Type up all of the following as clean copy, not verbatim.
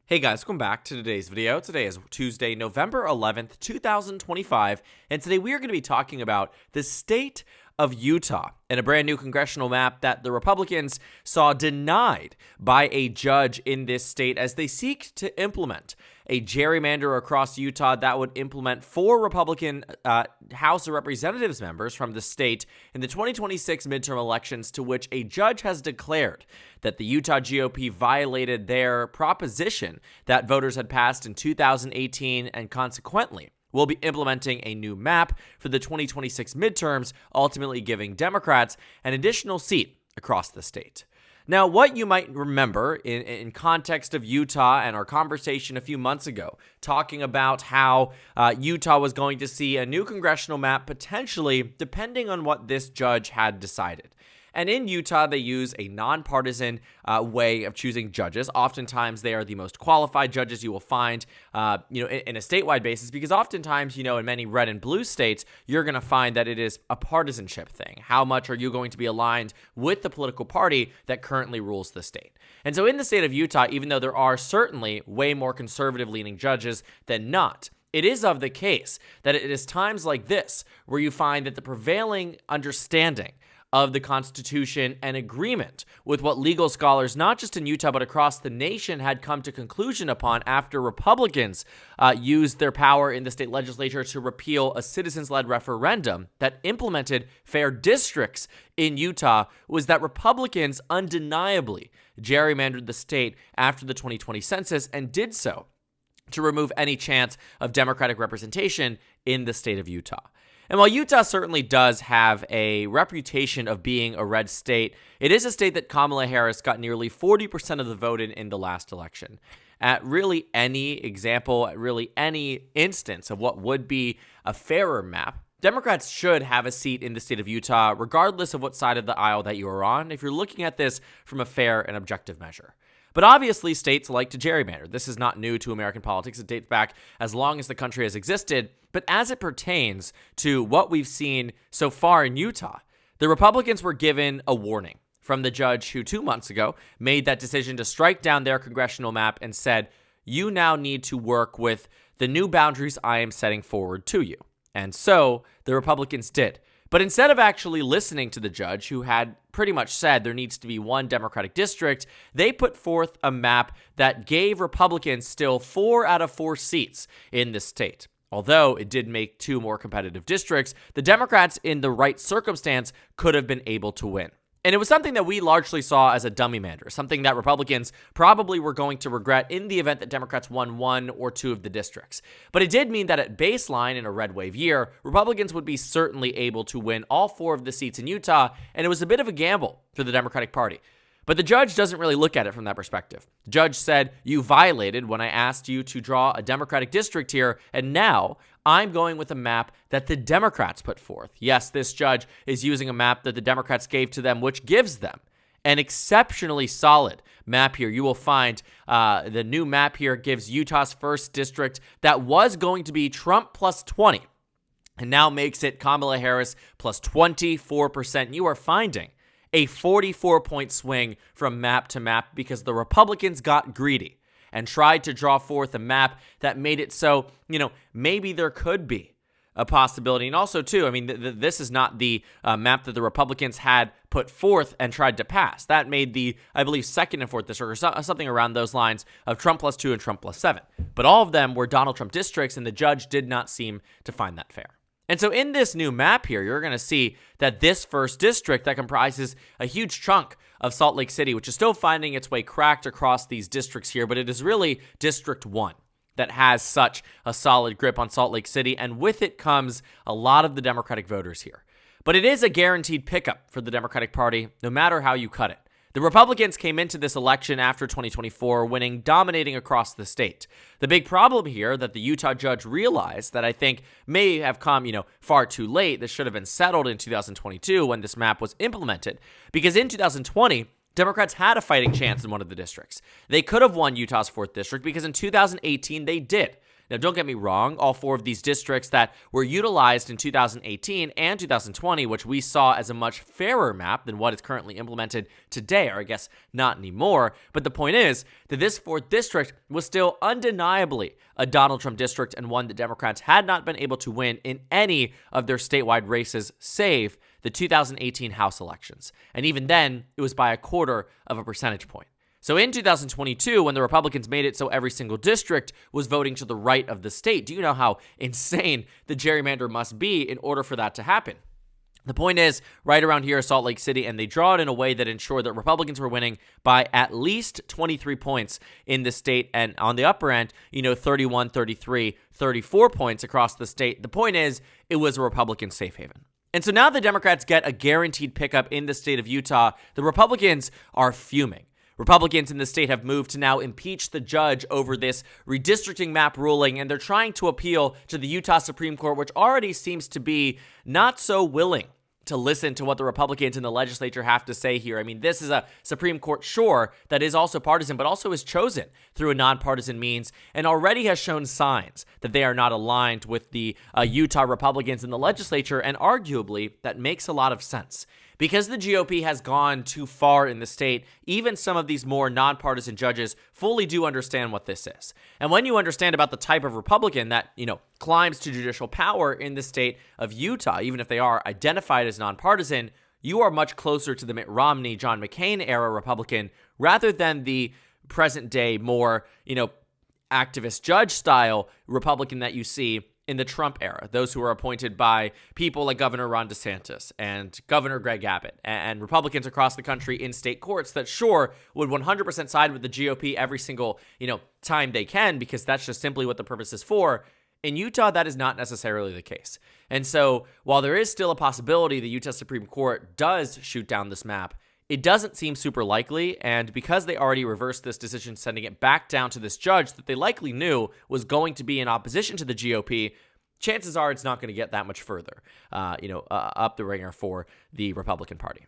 Hey guys, welcome back to today's video. Today is Tuesday, November 11th, 2025, and today we are going to be talking about the state of Utah and a brand new congressional map that the Republicans saw denied by a judge in this state as they seek to implement a gerrymander across Utah that would implement 4 Republican House of Representatives members from the state in the 2026 midterm elections, to which a judge has declared that the Utah GOP violated their proposition that voters had passed in 2018 and consequently will be implementing a new map for the 2026 midterms, ultimately giving Democrats an additional seat across the state. Now, what you might remember in context of Utah and our conversation a few months ago, talking about how Utah was going to see a new congressional map potentially depending on what this judge had decided. And in Utah, they use a nonpartisan way of choosing judges. Oftentimes, they are the most qualified judges you will find, in a statewide basis, because oftentimes, in many red and blue states, you're going to find that it is a partisanship thing. How much are you going to be aligned with the political party that currently rules the state? And so in the state of Utah, even though there are certainly way more conservative-leaning judges than not, it is of the case that it is times like this where you find that the prevailing understanding of the Constitution and agreement with what legal scholars, not just in Utah but across the nation, had come to conclusion upon after Republicans used their power in the state legislature to repeal a citizens-led referendum that implemented fair districts in Utah, was that Republicans undeniably gerrymandered the state after the 2020 census and did so to remove any chance of Democratic representation in the state of Utah. And while Utah certainly does have a reputation of being a red state, it is a state that Kamala Harris got nearly 40% of the vote in the last election. At really any example, at really any instance of what would be a fairer map, Democrats should have a seat in the state of Utah, regardless of what side of the aisle that you are on, if you're looking at this from a fair and objective measure. But obviously, states like to gerrymander. This is not new to American politics. It dates back as long as the country has existed. But as it pertains to what we've seen so far in Utah, the Republicans were given a warning from the judge who 2 months ago made that decision to strike down their congressional map and said, you now need to work with the new boundaries I am setting forward to you. And so the Republicans did. But instead of actually listening to the judge, who had pretty much said there needs to be one Democratic district, they put forth a map that gave Republicans still 4 out of 4 seats in the state. Although it did make 2 more competitive districts, the Democrats, in the right circumstance, could have been able to win. And it was something that we largely saw as a dummy-mander, something that Republicans probably were going to regret in the event that Democrats won 1 or 2 of the districts. But it did mean that at baseline, in a red wave year, Republicans would be certainly able to win all 4 of the seats in Utah, and it was a bit of a gamble for the Democratic Party. But the judge doesn't really look at it from that perspective. The judge said, you violated when I asked you to draw a Democratic district here, and now I'm going with a map that the Democrats put forth. Yes, this judge is using a map that the Democrats gave to them, which gives them an exceptionally solid map here. You will find the new map here gives Utah's first district that was going to be Trump plus 20, and now makes it Kamala Harris plus 24%. You are finding a 44-point swing from map to map because the Republicans got greedy and tried to draw forth a map that made it so, maybe there could be a possibility. And also, too, this is not the map that the Republicans had put forth and tried to pass. That made the, I believe, 2nd and 4th district, or something around those lines, of Trump plus 2 and Trump plus 7. But all of them were Donald Trump districts, and the judge did not seem to find that fair. And so in this new map here, you're going to see that this first district that comprises a huge chunk of Salt Lake City, which is still finding its way cracked across these districts here, but it is really District 1 that has such a solid grip on Salt Lake City, and with it comes a lot of the Democratic voters here. But it is a guaranteed pickup for the Democratic Party, no matter how you cut it. The Republicans came into this election after 2024 winning, dominating across the state. The big problem here that the Utah judge realized that I think may have come, far too late. This should have been settled in 2022 when this map was implemented, because in 2020, Democrats had a fighting chance in one of the districts. They could have won Utah's 4th district because in 2018 they did. Now, don't get me wrong, all 4 of these districts that were utilized in 2018 and 2020, which we saw as a much fairer map than what is currently implemented today, or I guess not anymore. But the point is that this 4th district was still undeniably a Donald Trump district and one that Democrats had not been able to win in any of their statewide races, save the 2018 House elections. And even then, it was by 1/4 of a percentage point. So in 2022, when the Republicans made it so every single district was voting to the right of the state, do you know how insane the gerrymander must be in order for that to happen? The point is, right around here is Salt Lake City, and they draw it in a way that ensured that Republicans were winning by at least 23 points in the state, and on the upper end, 31, 33, 34 points across the state. The point is, it was a Republican safe haven. And so now the Democrats get a guaranteed pickup in the state of Utah. The Republicans are fuming. Republicans in the state have moved to now impeach the judge over this redistricting map ruling, and they're trying to appeal to the Utah Supreme Court, which already seems to be not so willing to listen to what the Republicans in the legislature have to say here. I mean, this is a Supreme Court, sure, that is also partisan, but also is chosen through a nonpartisan means and already has shown signs that they are not aligned with the Utah Republicans in the legislature, and arguably that makes a lot of sense. Because the GOP has gone too far in the state, even some of these more nonpartisan judges fully do understand what this is. And when you understand about the type of Republican that, climbs to judicial power in the state of Utah, even if they are identified as nonpartisan, you are much closer to the Mitt Romney, John McCain era Republican rather than the present day more, activist judge style Republican that you see in the Trump era, those who are appointed by people like Governor Ron DeSantis and Governor Greg Abbott and Republicans across the country in state courts that sure would 100% side with the GOP every single, time they can, because that's just simply what the purpose is for. In Utah, that is not necessarily the case. And so while there is still a possibility the Utah Supreme Court does shoot down this map, it doesn't seem super likely, and because they already reversed this decision, sending it back down to this judge that they likely knew was going to be in opposition to the GOP, chances are it's not going to get that much further, up the ringer for the Republican Party.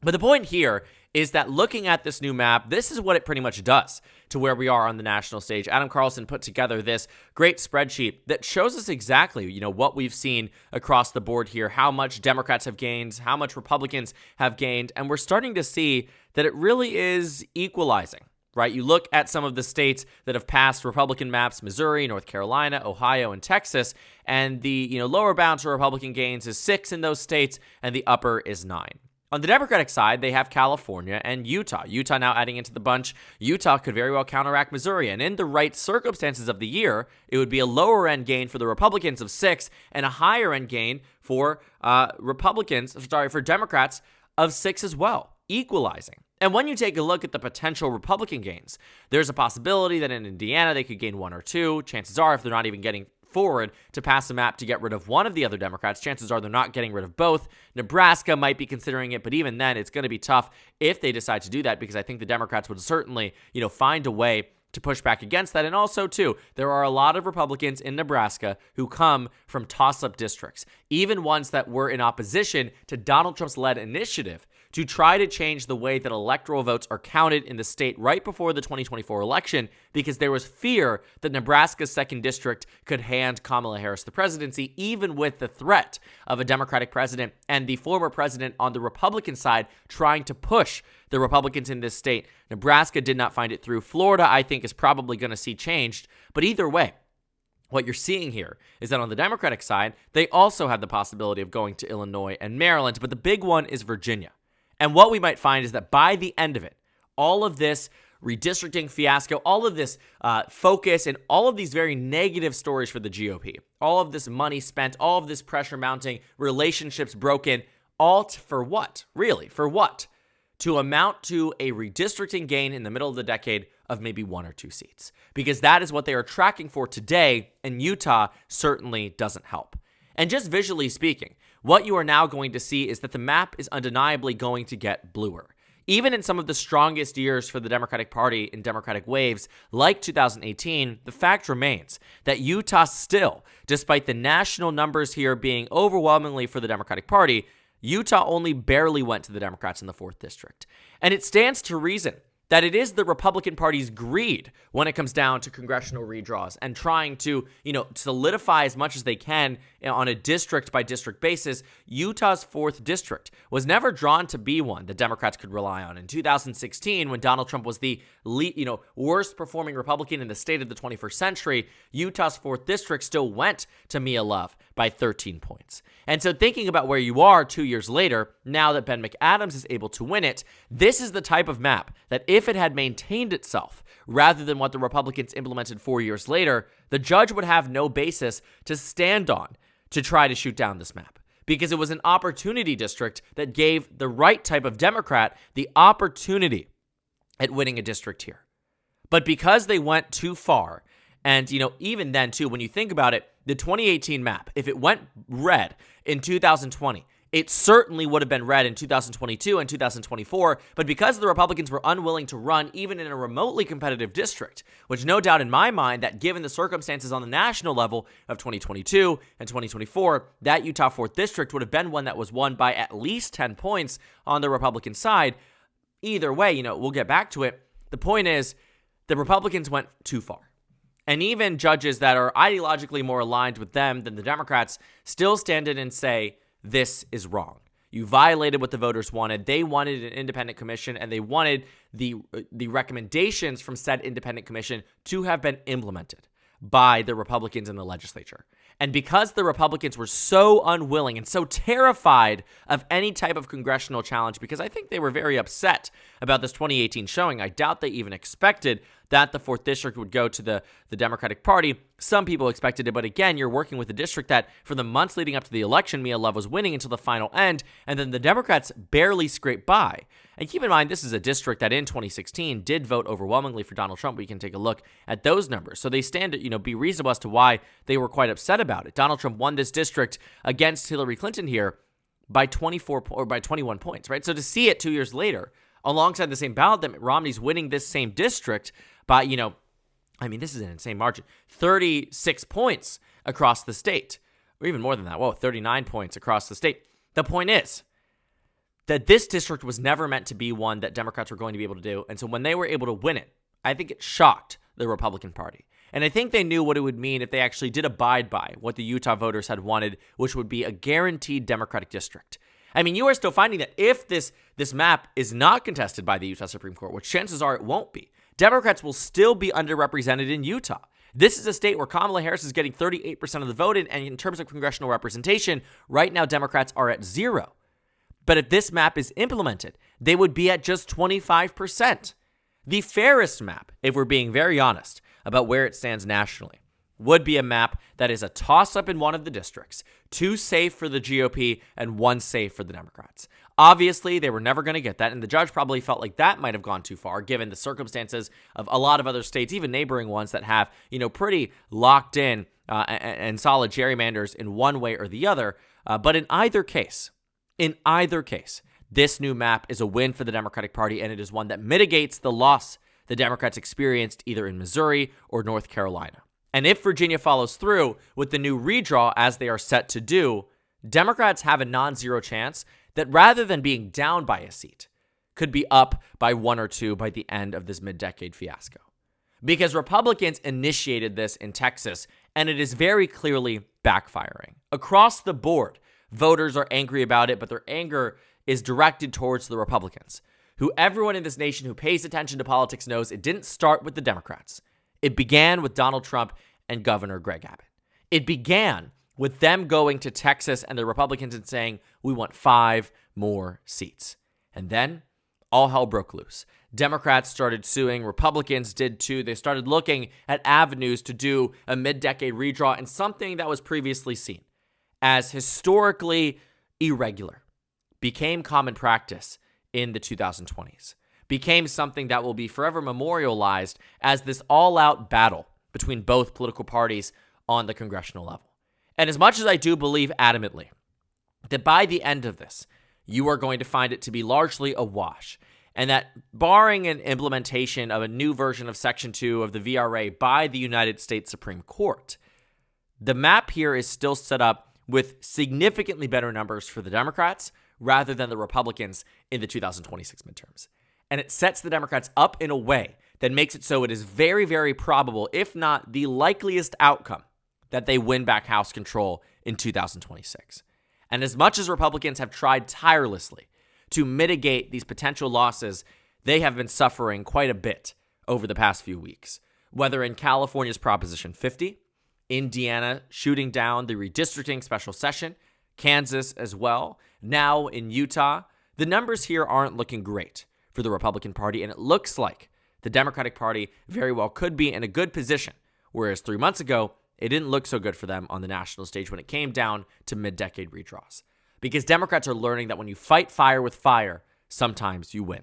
But the point here is that looking at this new map, this is what it pretty much does to where we are on the national stage. Adam Carlson put together this great spreadsheet that shows us exactly, what we've seen across the board here, how much Democrats have gained, how much Republicans have gained, and we're starting to see that it really is equalizing. Right? You look at some of the states that have passed Republican maps, Missouri, North Carolina, Ohio, and Texas, and the lower bound to Republican gains is 6 in those states, and the upper is 9. On the Democratic side, they have California and Utah. Utah now adding into the bunch. Utah could very well counteract Missouri, and in the right circumstances of the year, it would be a lower end gain for the Republicans of 6 and a higher end gain for for Democrats of 6 as well, equalizing. And when you take a look at the potential Republican gains, there's a possibility that in Indiana they could gain 1 or 2. Chances are, if they're not even getting forward to pass a map to get rid of one of the other Democrats, chances are they're not getting rid of both. Nebraska might be considering it, but even then, it's going to be tough if they decide to do that, because I think the Democrats would certainly, find a way to push back against that. And also, too, there are a lot of Republicans in Nebraska who come from toss-up districts, even ones that were in opposition to Donald Trump's led initiative to try to change the way that electoral votes are counted in the state right before the 2024 election, because there was fear that Nebraska's 2nd district could hand Kamala Harris the presidency, even with the threat of a Democratic president and the former president on the Republican side trying to push the Republicans in this state. Nebraska did not find it through. Florida, I think, is probably going to see changed. But either way, what you're seeing here is that on the Democratic side, they also have the possibility of going to Illinois and Maryland, but the big one is Virginia. And what we might find is that by the end of it, all of this redistricting fiasco, all of this focus, and all of these very negative stories for the GOP, all of this money spent, all of this pressure mounting, relationships broken, all for what? Really, for what? To amount to a redistricting gain in the middle of the decade of maybe 1 or 2 seats. Because that is what they are tracking for today, and Utah certainly doesn't help. And just visually speaking, what you are now going to see is that the map is undeniably going to get bluer. Even in some of the strongest years for the Democratic Party in Democratic waves, like 2018, the fact remains that Utah still, despite the national numbers here being overwhelmingly for the Democratic Party, Utah only barely went to the Democrats in the 4th district. And it stands to reason that it is the Republican Party's greed when it comes down to congressional redraws and trying to, solidify as much as they can on a district by district basis. Utah's 4th district was never drawn to be one that Democrats could rely on. In 2016, when Donald Trump was the worst performing Republican in the state of the 21st century, Utah's 4th district still went to Mia Love by 13 points. And so thinking about where you are 2 years later, now that Ben McAdams is able to win it, this is the type of map that if it had maintained itself rather than what the Republicans implemented 4 years later, the judge would have no basis to stand on to try to shoot down this map, because it was an opportunity district that gave the right type of Democrat the opportunity at winning a district here. But because they went too far, and, even then, too, when you think about it, the 2018 map, if it went red in 2020, it certainly would have been red in 2022 and 2024, but because the Republicans were unwilling to run even in a remotely competitive district, which no doubt in my mind that given the circumstances on the national level of 2022 and 2024, that Utah 4th district would have been one that was won by at least 10 points on the Republican side. Either way, we'll get back to it. The point is, the Republicans went too far. And even judges that are ideologically more aligned with them than the Democrats still stand in and say, this is wrong. You violated what the voters wanted. They wanted an independent commission, and they wanted the recommendations from said independent commission to have been implemented by the Republicans in the legislature. And because the Republicans were so unwilling and so terrified of any type of congressional challenge, because I think they were very upset about this 2018 showing, I doubt they even expected that the 4th district would go to the Democratic Party. Some people expected it, but again, you're working with a district that for the months leading up to the election, Mia Love was winning until the final end, and then the Democrats barely scraped by. And keep in mind, this is a district that in 2016 did vote overwhelmingly for Donald Trump. We can take a look at those numbers. So they stand to, be reasonable as to why they were quite upset about it. Donald Trump won this district against Hillary Clinton here by 21 points, right? So to see it 2 years later, alongside the same ballot, that Mitt Romney's winning this same district by, this is an insane margin, 36 points across the state, or even more than that. 39 points across the state. The point is that this district was never meant to be one that Democrats were going to be able to do. And so when they were able to win it, I think it shocked the Republican Party. And I think they knew what it would mean if they actually did abide by what the Utah voters had wanted, which would be a guaranteed Democratic district. You are still finding that if this map is not contested by the Utah Supreme Court, which chances are it won't be, Democrats will still be underrepresented in Utah. This is a state where Kamala Harris is getting 38% of the vote, and in terms of congressional representation, right now Democrats are at 0. But if this map is implemented, they would be at just 25%. The fairest map, if we're being very honest about where it stands nationally, would be a map that is a toss-up in one of the districts, 2 safe for the GOP and 1 safe for the Democrats. Obviously, they were never going to get that, and the judge probably felt like that might have gone too far, given the circumstances of a lot of other states, even neighboring ones that have, pretty locked in and solid gerrymanders in one way or the other. But in either case, this new map is a win for the Democratic Party, and it is one that mitigates the loss the Democrats experienced either in Missouri or North Carolina. And if Virginia follows through with the new redraw, as they are set to do, Democrats have a non-zero chance that rather than being down by a seat, could be up by 1 or 2 by the end of this mid-decade fiasco. Because Republicans initiated this in Texas, and it is very clearly backfiring. Across the board, voters are angry about it, but their anger is directed towards the Republicans, who everyone in this nation who pays attention to politics knows it didn't start with the Democrats. It began with Donald Trump and Governor Greg Abbott. It began with them going to Texas and the Republicans and saying, we want 5 more seats. And then all hell broke loose. Democrats started suing. Republicans did too. They started looking at avenues to do a mid-decade redraw, and something that was previously seen as historically irregular became common practice in the 2020s. Became something that will be forever memorialized as this all-out battle between both political parties on the congressional level. And as much as I do believe adamantly that by the end of this, you are going to find it to be largely a wash, and that barring an implementation of a new version of Section 2 of the VRA by the United States Supreme Court, the map here is still set up with significantly better numbers for the Democrats rather than the Republicans in the 2026 midterms. And it sets the Democrats up in a way that makes it so it is very, very probable, if not the likeliest outcome, that they win back House control in 2026. And as much as Republicans have tried tirelessly to mitigate these potential losses, they have been suffering quite a bit over the past few weeks. Whether in California's Proposition 50, Indiana shooting down the redistricting special session, Kansas as well, now in Utah, the numbers here aren't looking great for the Republican Party, and it looks like the Democratic Party very well could be in a good position, whereas 3 months ago, it didn't look so good for them on the national stage when it came down to mid-decade redraws. Because Democrats are learning that when you fight fire with fire, sometimes you win.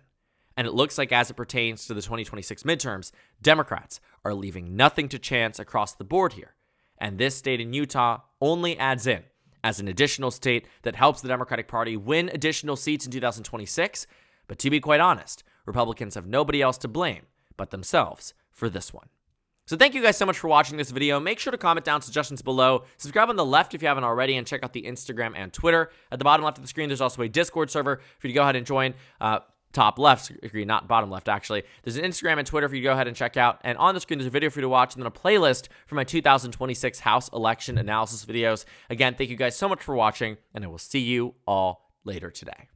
And it looks like as it pertains to the 2026 midterms, Democrats are leaving nothing to chance across the board here. And this state in Utah only adds in as an additional state that helps the Democratic Party win additional seats in 2026. But to be quite honest, Republicans have nobody else to blame but themselves for this one. So thank you guys so much for watching this video. Make sure to comment down suggestions below. Subscribe on the left if you haven't already, and check out the Instagram and Twitter. At the bottom left of the screen, there's also a Discord server for you to go ahead and join. Top left, not bottom left, actually. There's an Instagram and Twitter for you to go ahead and check out. And on the screen, there's a video for you to watch, and then a playlist for my 2026 House election analysis videos. Again, thank you guys so much for watching, and I will see you all later today.